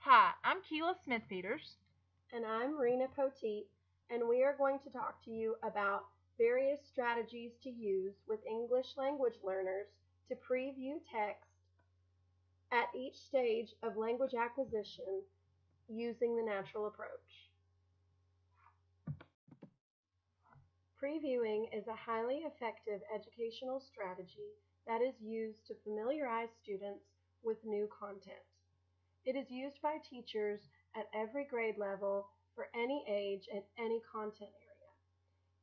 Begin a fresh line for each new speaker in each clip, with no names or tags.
Hi, I'm Keela Smith-Peters.
And I'm Rena Poteet, and we are going to talk to you about various strategies to use with English language learners to preview text at each stage of language acquisition using the natural approach. Previewing is a highly effective educational strategy that is used to familiarize students with new content. It is used by teachers at every grade level for any age and any content area.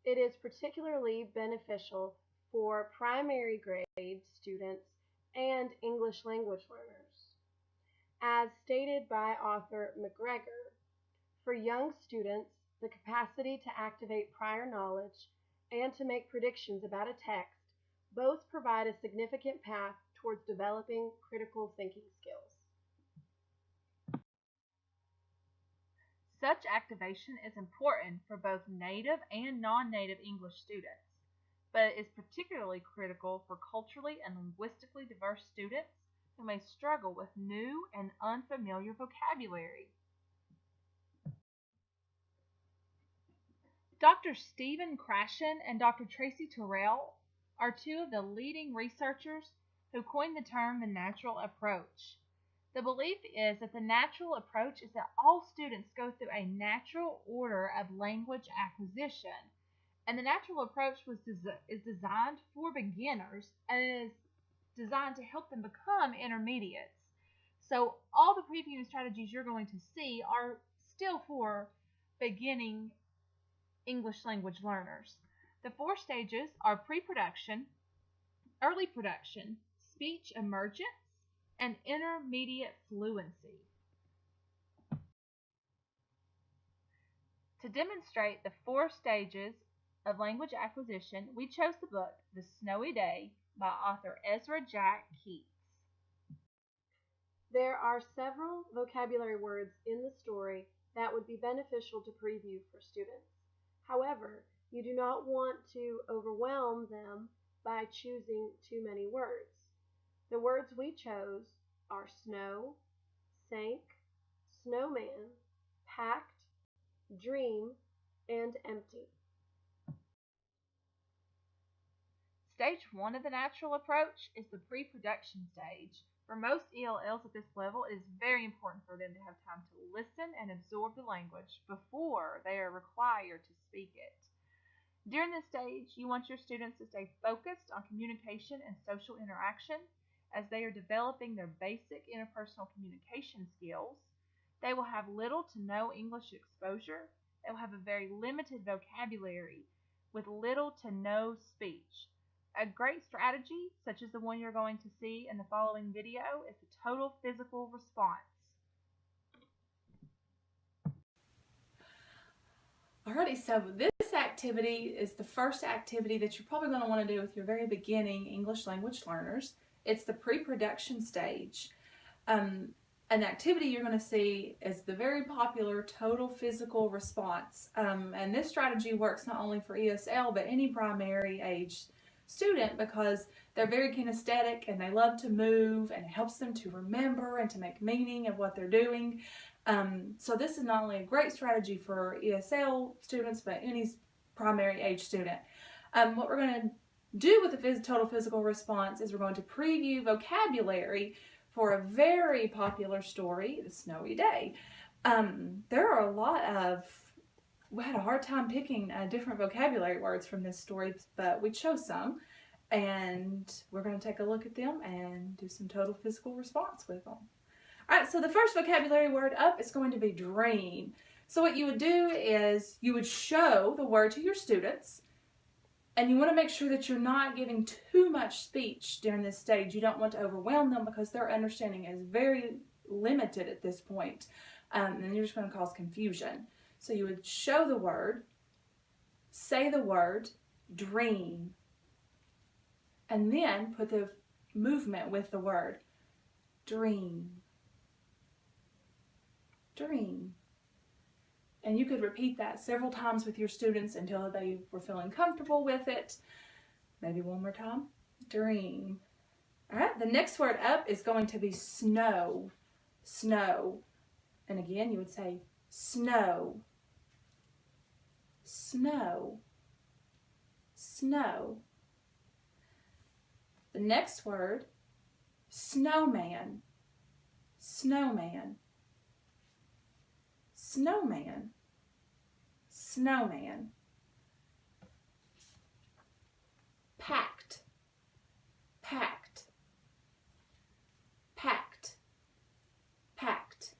It is particularly beneficial for primary grade students and English language learners. As stated by author McGregor, for young students, the capacity to activate prior knowledge and to make predictions about a text both provide a significant path towards developing critical thinking skills.
Such activation is important for both native and non-native English students, but it is particularly critical for culturally and linguistically diverse students who may struggle with new and unfamiliar vocabulary. Dr. Stephen Krashen and Dr. Tracy Terrell are two of the leading researchers who coined the term the natural approach. The belief is that the natural approach is that all students go through a natural order of language acquisition, and the natural approach is designed for beginners and is designed to help them become intermediates. So all the previewing strategies you're going to see are still for beginning English language learners. The four stages are pre-production, early production, speech emergence, and intermediate fluency. To demonstrate the four stages of language acquisition, we chose the book The Snowy Day by author Ezra Jack Keats.
There are several vocabulary words in the story that would be beneficial to preview for students. However, you do not want to overwhelm them by choosing too many words. The words we chose are snow, sank, snowman, packed, dream, and empty.
Stage 1 of the natural approach is the pre-production stage. For most ELLs at this level, it is very important for them to have time to listen and absorb the language before they are required to speak it. During this stage, you want your students to stay focused on communication and social interaction as they are developing their basic interpersonal communication skills. They will have little to no English exposure. They will have a very limited vocabulary with little to no speech. A great strategy, such as the one you're going to see in the following video, is the total physical response.
Alrighty, so this activity is the first activity that you're probably going to want to do with your very beginning English language learners. It's the pre-production stage. An activity you're going to see is the very popular total physical response. And this strategy works not only for ESL, but any primary age student because they're very kinesthetic and they love to move and it helps them to remember and to make meaning of what they're doing. So this is not only a great strategy for ESL students, but any primary age student. What we're going to do with the total physical response is we're going to preview vocabulary for a very popular story, The Snowy Day. There are a lot of, we had a hard time picking different vocabulary words from this story, but we chose some, and we're going to take a look at them and do some total physical response with them. Alright, so the first vocabulary word up is going to be dream. So what you would do is you would show the word to your students, and you want to make sure that you're not giving too much speech during this stage. You don't want to overwhelm them because their understanding is very limited at this point, and you're just going to cause confusion. So you would show the word, say the word, dream, and then put the movement with the word, dream, dream. And you could repeat that several times with your students until they were feeling comfortable with it. Maybe one more time, dream. All right, the next word up is going to be snow, snow. And again, you would say snow, snow, snow. The next word, snowman, snowman, snowman, snowman. Packed, packed, packed, packed.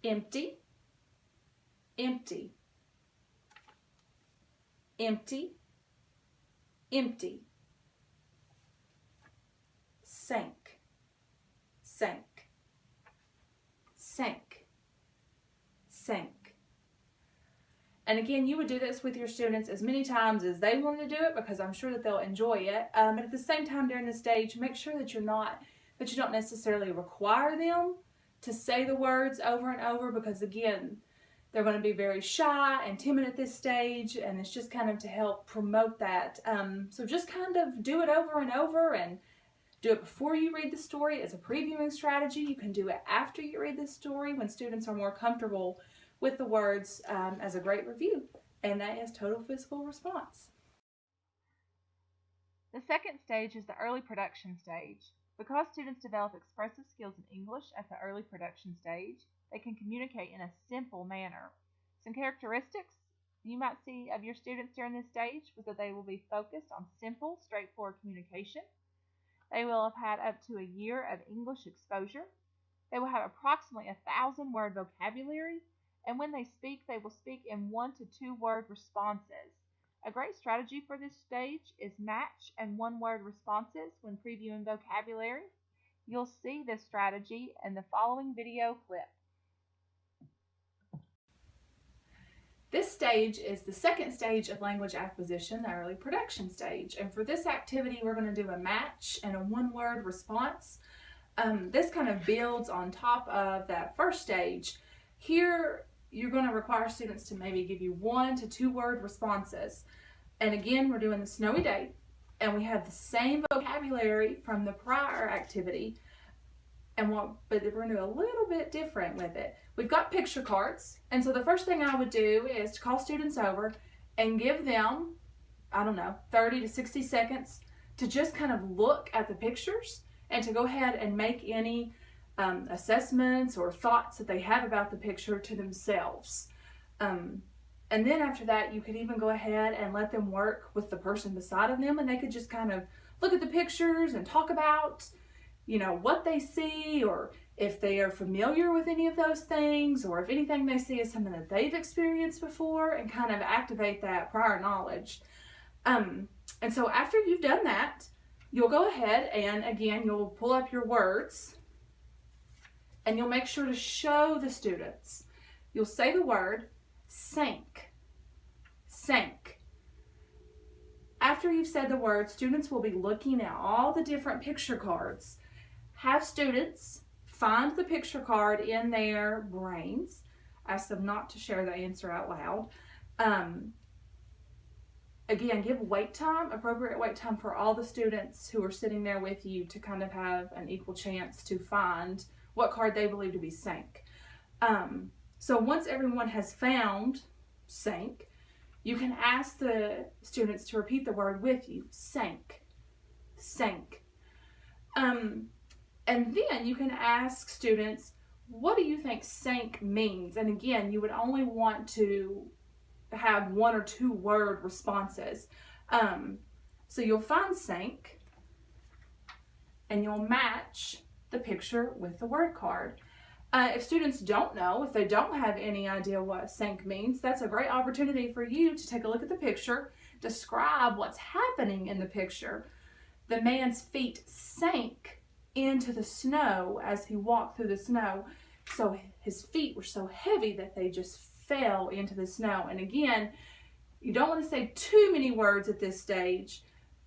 Empty, empty, empty, empty. Sank, sank, sank, sank. And again, you would do this with your students as many times as they want to do it, because I'm sure that they'll enjoy it. But at the same time during the stage, make sure that you don't necessarily require them to say the words over and over, because again, they're going to be very shy and timid at this stage, and it's just kind of to help promote that. So just kind of do it over and over, and do it before you read the story as a previewing strategy. You can do it after you read the story when students are more comfortable with the words, as a great review, and that is total physical response.
The second stage is the early production stage. Because students develop expressive skills in English at the early production stage, they can communicate in a simple manner. Some characteristics you might see of your students during this stage was that they will be focused on simple, straightforward communication. They will have had up to a year of English exposure. They will have approximately 1,000-word vocabulary, and when they speak, they will speak in 1 to 2 word responses. A great strategy for this stage is match and 1-word responses when previewing vocabulary. You'll see this strategy in the following video clip.
This stage is the second stage of language acquisition, the early production stage. And for this activity, we're going to do a match and a 1-word response. This kind of builds on top of that first stage. Here, you're going to require students to maybe give you 1 to 2 word responses. And again, we're doing the snowy day, and we have the same vocabulary from the prior activity, but we're going to do a little bit different with it. We've got picture cards, and so the first thing I would do is to call students over and give them, 30 to 60 seconds to just kind of look at the pictures and to go ahead and make any assessments or thoughts that they have about the picture to themselves. And then after that, you could even go ahead and let them work with the person beside of them, and they could just kind of look at the pictures and talk about, what they see, or if they are familiar with any of those things, or if anything they see is something that they've experienced before, and kind of activate that prior knowledge. And so after you've done that, you'll go ahead and again, you'll pull up your words, and you'll make sure to show the students. You'll say the word sank, sank. After you've said the word, students will be looking at all the different picture cards. Have students find the picture card in their brains. Ask them not to share the answer out loud. Again, give wait time, appropriate wait time for all the students who are sitting there with you to kind of have an equal chance to find what card they believe to be sank. So once everyone has found sank, you can ask the students to repeat the word with you. Sank, sank. And then you can ask students, what do you think sank means? And again, you would only want to have 1 or 2 word responses. So you'll find sank, and you'll match the picture with the word card. If students don't know, if they don't have any idea what sank means, that's a great opportunity for you to take a look at the picture, describe what's happening in the picture. The man's feet sank into the snow as he walked through the snow. So his feet were so heavy that they just fell into the snow. And again, you don't want to say too many words at this stage.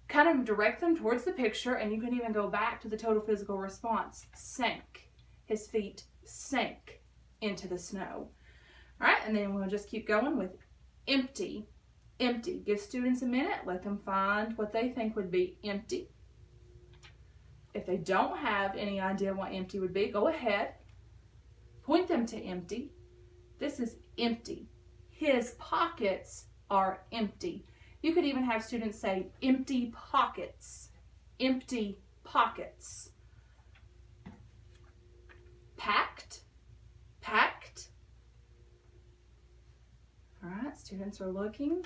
Kind of direct them towards the picture, and you can even go back to the total physical response. Sank. His feet sank into the snow. All right, and then we'll just keep going with empty. Empty. Give students a minute. Let them find what they think would be empty. If they don't have any idea what empty would be, go ahead, point them to empty. This is empty. His pockets are empty. You could even have students say empty pockets. Empty pockets. Packed. Packed. All right, students are looking.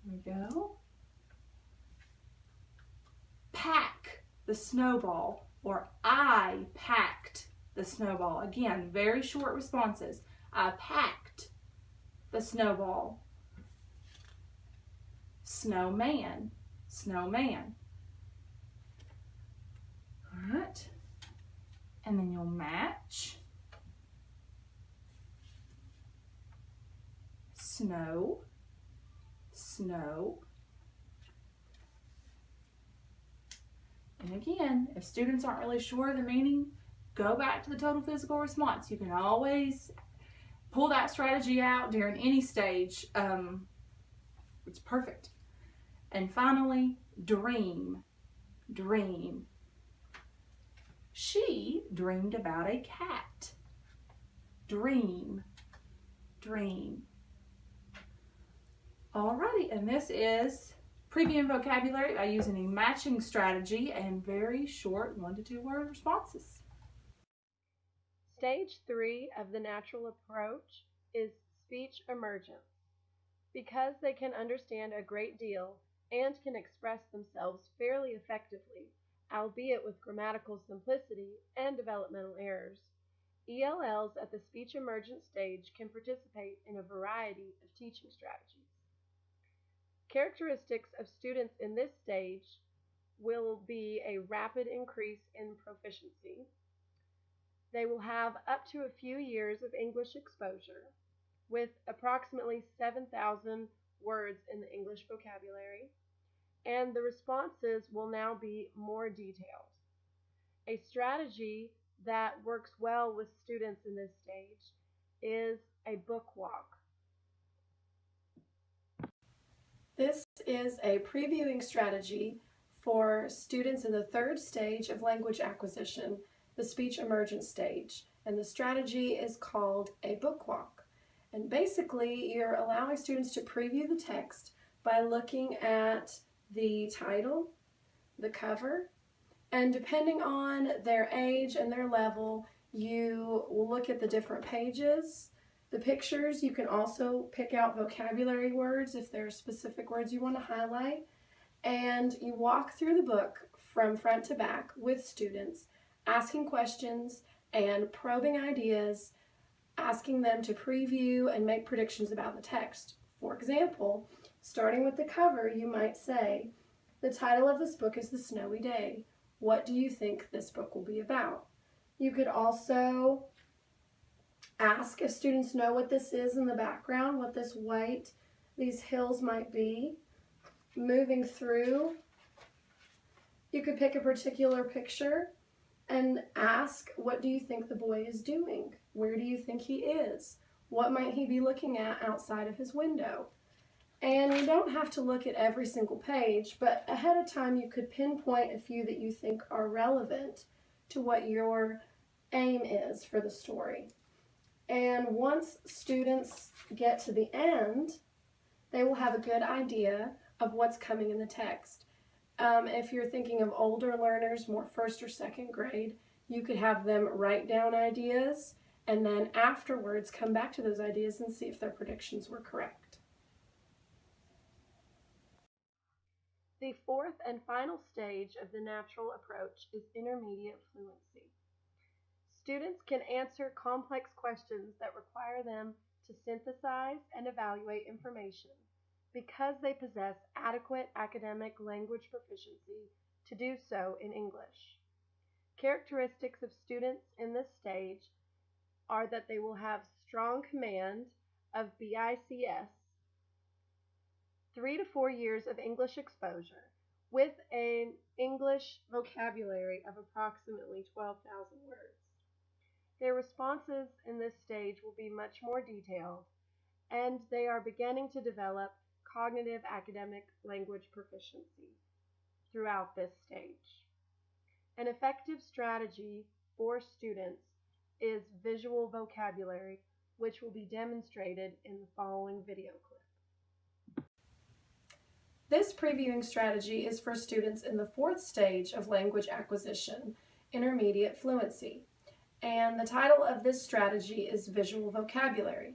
Here we go. Pack the snowball, or I packed the snowball. Again, very short responses. I packed the snowball. Snowman, snowman. All right, and then you'll match. Snow, snow. And again, if students aren't really sure of the meaning, go back to the total physical response. You can always pull that strategy out during any stage. It's perfect. And finally, dream, dream. She dreamed about a cat. Dream, dream. Alrighty, and this is previewing vocabulary by using a matching strategy and very short 1 to 2 word responses.
Stage 3 of the natural approach is speech emergence. Because they can understand a great deal and can express themselves fairly effectively, albeit with grammatical simplicity and developmental errors, ELLs at the speech emergent stage can participate in a variety of teaching strategies. Characteristics of students in this stage will be a rapid increase in proficiency. They will have up to a few years of English exposure, with approximately 7,000 words in the English vocabulary, and the responses will now be more detailed. A strategy that works well with students in this stage is a book walk. This is a previewing strategy for students in the third stage of language acquisition, the speech emergent stage, and the strategy is called a book walk. And basically, you're allowing students to preview the text by looking at the title, the cover, and depending on their age and their level, you will look at the different pages. The pictures, you can also pick out vocabulary words if there are specific words you want to highlight. And you walk through the book from front to back with students, asking questions and probing ideas, asking them to preview and make predictions about the text. For example, starting with the cover, you might say, the title of this book is The Snowy Day. What do you think this book will be about? You could also ask if students know what this is in the background, what these hills might be. Moving through, you could pick a particular picture and ask, what do you think the boy is doing? Where do you think he is? What might he be looking at outside of his window? And you don't have to look at every single page, but ahead of time you could pinpoint a few that you think are relevant to what your aim is for the story. And once students get to the end, they will have a good idea of what's coming in the text. If you're thinking of older learners, more first or second grade, you could have them write down ideas and then afterwards come back to those ideas and see if their predictions were correct. The fourth and final stage of the natural approach is intermediate fluency. Students can answer complex questions that require them to synthesize and evaluate information because they possess adequate academic language proficiency to do so in English. Characteristics of students in this stage are that they will have strong command of BICS, 3 to 4 years of English exposure, with an English vocabulary of approximately 12,000 words. Their responses in this stage will be much more detailed, and they are beginning to develop cognitive academic language proficiency throughout this stage. An effective strategy for students is visual vocabulary, which will be demonstrated in the following video clip.
This previewing strategy is for students in the 4th stage of language acquisition, intermediate fluency, and the title of this strategy is visual vocabulary.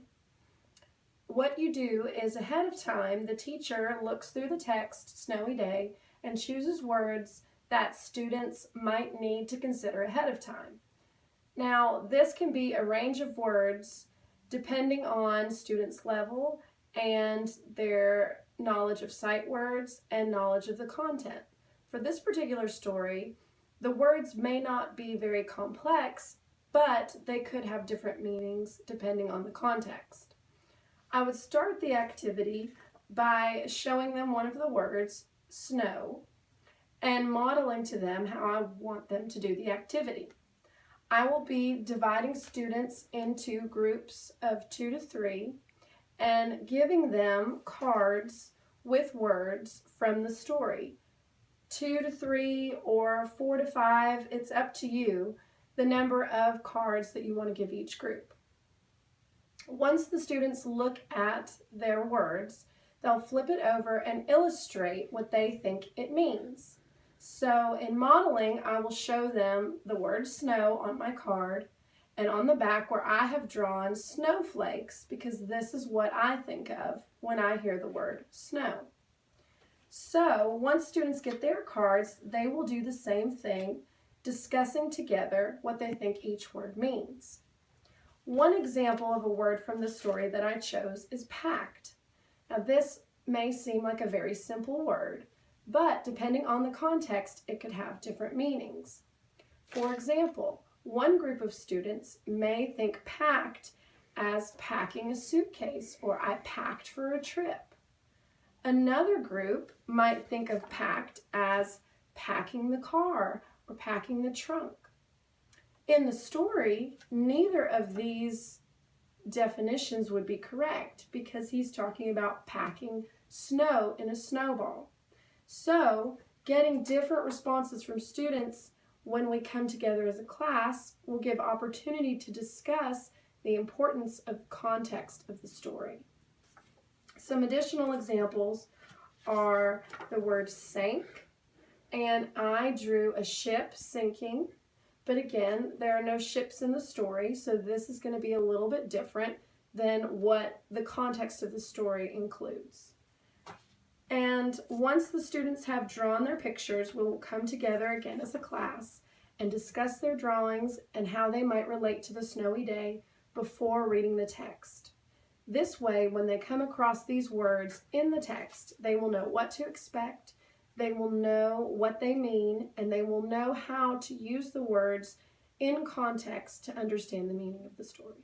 What you do is ahead of time, the teacher looks through the text, Snowy Day, and chooses words that students might need to consider ahead of time. Now, this can be a range of words depending on students' level and their knowledge of sight words and knowledge of the content. For this particular story, the words may not be very complex, but they could have different meanings depending on the context. I would start the activity by showing them one of the words, snow, and modeling to them how I want them to do the activity. I will be dividing students into groups of 2 to 3 and giving them cards with words from the story. 2 to 3 or 4 to 5, it's up to you, the number of cards that you want to give each group. Once the students look at their words, they'll flip it over and illustrate what they think it means. So in modeling, I will show them the word snow on my card and on the back where I have drawn snowflakes because this is what I think of when I hear the word snow. So once students get their cards, they will do the same thing, discussing together what they think each word means. One example of a word from the story that I chose is packed. Now this may seem like a very simple word, but depending on the context, it could have different meanings. For example, one group of students may think packed as packing a suitcase or I packed for a trip. Another group might think of packed as packing the car or packing the trunk. In the story, neither of these definitions would be correct because he's talking about packing snow in a snowball. So, getting different responses from students when we come together as a class will give opportunity to discuss the importance of context of the story. Some additional examples are the word sank, and I drew a ship sinking, but again, there are no ships in the story, so this is going to be a little bit different than what the context of the story includes. And once the students have drawn their pictures, we will come together again as a class and discuss their drawings and how they might relate to the snowy day before reading the text. This way, when they come across these words in the text, they will know what to expect, they will know what they mean, and they will know how to use the words in context to understand the meaning of the story.